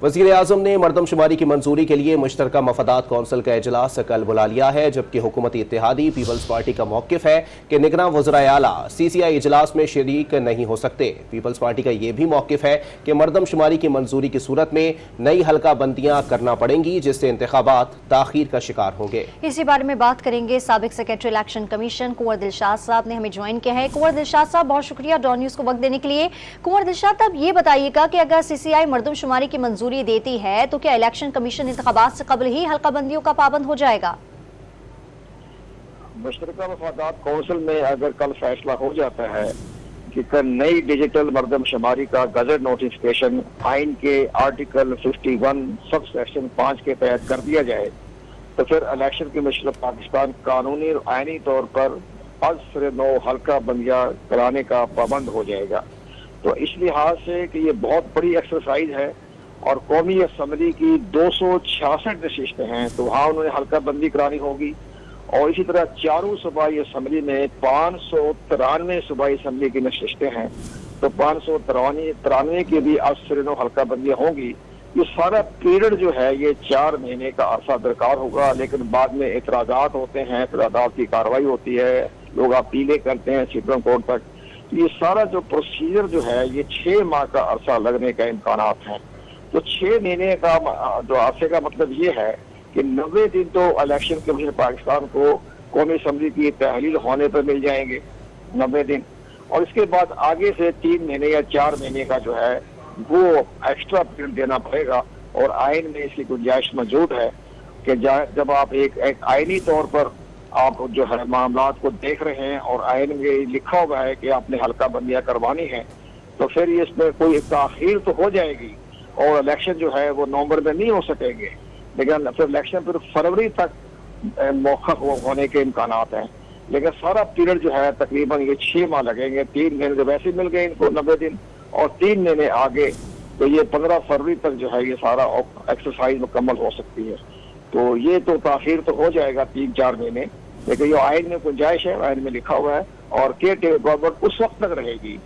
वज़ीर आज़म ने मरदमशुमारी की मंजूरी के लिए मुश्तरका मफादात कौंसिल का इजलास कल बुला लिया है, जबकि हुकूमती इत्तेहादी पीपल्स पार्टी का मौक़िफ है कि निगरान वज़राए आला CCI इजलास में शरीक नहीं हो सकते। पीपल्स पार्टी का यह भी मौक़िफ है कि मरदमशुमारी की मंजूरी की सूरत में नई हल्का बंदियां करना पड़ेंगी, जिससे इंतखाबात ताखीर का शिकार होंगे। इसी बारे में बात करेंगे। साबिक सेक्रेटरी इलेक्शन कमीशन कुंवर दिलशाद साहब ने हमें ज्वाइन किया है। कुंवर दिलशाद साहब, बहुत शुक्रिया डॉन न्यूज़ को वक्त देने के लिए। कुंवर दिलशाद, अब ये बताइएगा कि अगर CCI मरदमशुमारी की मंजूरी देती है तो क्या इलेक्शन कमीशन इंतखाबात से कबल ही हल्का बंदियों का पाबंद हो जाएगा? मुश्तरका मफादात कौंसिल में अगर कल फैसला हो जाता है कि कल नई डिजिटल मरदमशुमारी का गजट नोटिफिकेशन आइन के आर्टिकल 51 सब सेक्शन 5 के तहत कर दिया जाए, तो फिर इलेक्शन कमीशन ऑफ पाकिस्तान कानूनी और आइनी तौर पर आज से 9 हल्का बंदियां कराने का पाबंद हो जाएगा। तो इस लिहाज से कि ये बहुत बड़ी एक्सरसाइज है और कौमी असम्बली की 266 नशिस्तें हैं, तो वहाँ उन्होंने हल्का बंदी करानी होगी। और इसी तरह चारों सूबाई असम्बली में 593 सूबाई असम्बली की नशिस्तें हैं, तो 593 की भी आज से 9 हल्का बंदियां होंगी। ये सारा पीरियड जो है ये 4 महीने का अरसा दरकार होगा, लेकिन बाद में एतराजात होते हैं, एतराजात की कार्रवाई होती है, लोग अपीलें करते हैं सुप्रीम कोर्ट तक। तो ये सारा जो प्रोसीजर जो है ये 6 माह का अरसा लगने का इम्कानात हैं। तो 6 महीने का जो अरसे का मतलब ये है कि 90 दिन तो इलेक्शन कमीशन पाकिस्तान को कौमी असम्बली की तहलील होने पर मिल जाएंगे 90 दिन, और इसके बाद आगे से 3 महीने या 4 महीने का जो है वो एक्स्ट्रा पीरियड देना पड़ेगा। और आइन में इसकी गुंजाइश मौजूद है कि जब आप एक आइनी तौर पर आप जो है मामला को देख रहे हैं और आइन में लिखा हुआ है कि आपने हल्का बंदियां करवानी है, तो फिर इसमें कोई ताखीर तो हो जाएगी और इलेक्शन जो है वो नवंबर में नहीं हो सकेंगे, लेकिन फिर इलेक्शन फिर फरवरी तक मौका होने के इम्कानात हैं। लेकिन सारा पीरियड जो है तकरीबन ये 6 माह लगेंगे। 3 महीने तो वैसे मिल गए इनको 90 दिन, और 3 महीने आगे तो ये 15 फरवरी तक जो है ये सारा एक्सरसाइज मुकम्मल हो सकती है। तो ये तो ताखीर तो हो जाएगा 3-4 महीने, लेकिन ये आइन में गुंजाइश है, आइन में लिखा हुआ है। और केयर गवर्नमेंट उस वक्त तक रहेगी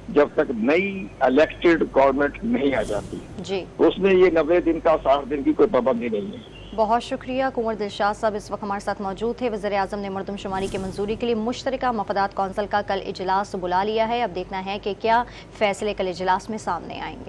जब तक नई इलेक्टेड गवर्नमेंट नहीं आ जाती जी। तो उसमें ये 90 दिन का 60 दिन की कोई पाबंदी नहीं है। बहुत शुक्रिया। कुंवर दिलशाद साहब इस वक्त हमारे साथ मौजूद थे। वज़ीर आज़म ने मरदमशुमारी की मंजूरी के लिए मुश्तरका मफादात कौंसिल का कल इजलास बुला लिया है। अब देखना है कि क्या फैसले कल इजलास में सामने आएंगे।